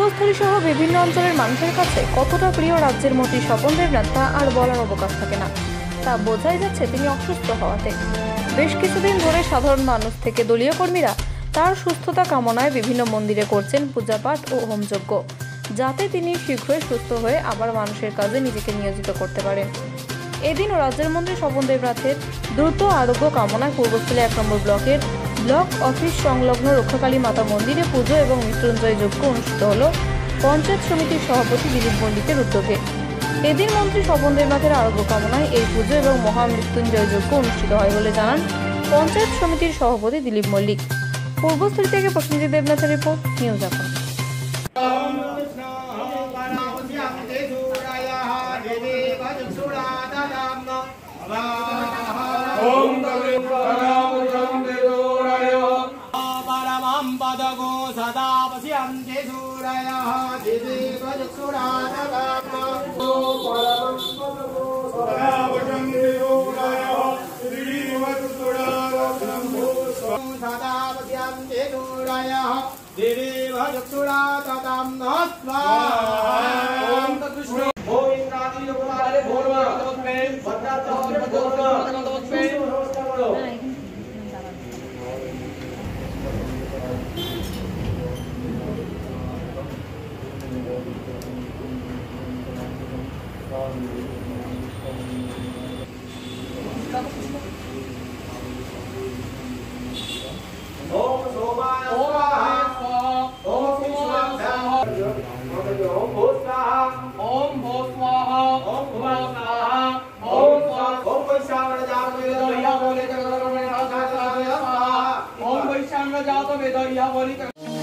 পূর্বস্থলী সহ বিভিন্ন অঞ্চলের মানুষের কাছে কতটা প্রিয় রাজ্যের মন্ত্রী স্বপন দেবনাথ তা আর বলার অবকাশ থাকে না। তা বোঝাই যাচ্ছে তিনি অসুস্থ হওয়াতে। বেশ কিছুদিন ধরে সাধারণ মানুষ থেকে দলীয় কর্মীরা তার সুস্থতা কামনায় বিভিন্ন মন্দিরে করছেন পূজাপাঠ ও হোমযজ্ঞ, যাতে তিনি শীঘ্রই সুস্থ হয়ে আবার মানুষের কাজে নিজেকে নিয়োজিত করতে পারেন। এদিনও রাজ্যের মন্ত্রী স্বপন দেবনাথের দ্রুত আরোগ্য কামনায় পূর্বস্থলী 1 নম্বর ব্লকের ব্লক অফিস সংলগ্ন রক্ষাকালী মাতা মন্দিরে পুজো এবং মৃত্যুঞ্জয় যজ্ঞ অনুষ্ঠিত হল পঞ্চায়েত সমিতির সভাপতি দিলীপ মল্লিকের উদ্যোগে। এদিন মন্ত্রী স্বপন দেবনাথের আরোগ্য কামনায় এই পুজো এবং মহামৃত্যুঞ্জয় যজ্ঞ অনুষ্ঠিত হয় বলে জানান পঞ্চায়েত সমিতির সভাপতি দিলীপ মল্লিক। পূর্বস্থলী থেকে প্রসেনজিৎ দেবনাথের রিপোর্ট, নিউজ এখন।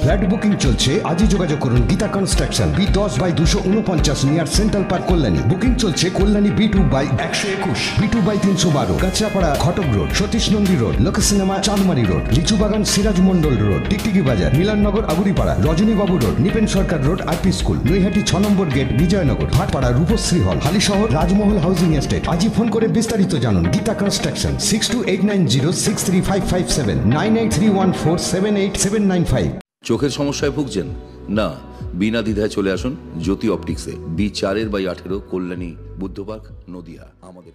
ফ্ল্যাট বুকিং চলছে, আজই যোগাযোগ করুন Gita construction, B10/249 near central park, Kalyani. Booking চলছে কল্যাণী B2/121, B2/312, কাঁচরাপাড়া ঘটক রোড, সতীশ নন্দী রোড, লোক সিনেমা চাঁদমারি রোড, লিচুবাগান সিরাজ মন্ডল রোড, টিকটিকি বাজার, মিলননগর আগুরিপাড়া, রজনীবাবু রোড, নিপেন সরকার রোড, RP স্কুল, নৈহাটি 6 নম্বর গেট, বিজয়নগর, ভাটপাড়া রূপশ্রী হল, হালিশহর রাজমহল হাউজিং এস্টেট। আজই ফোন করে বিস্তারিত জানুন। গীতা কনস্ট্রাকশন 6289063557, 9831478795। চোখের সমস্যায় ভুগছেন? না, বিনা দ্বিধায় চলে আসুন জ্যোতি অপটিক্সে, B4/18, কল্যাণী বুদ্ধপার্ক, নদিয়া। আমাদের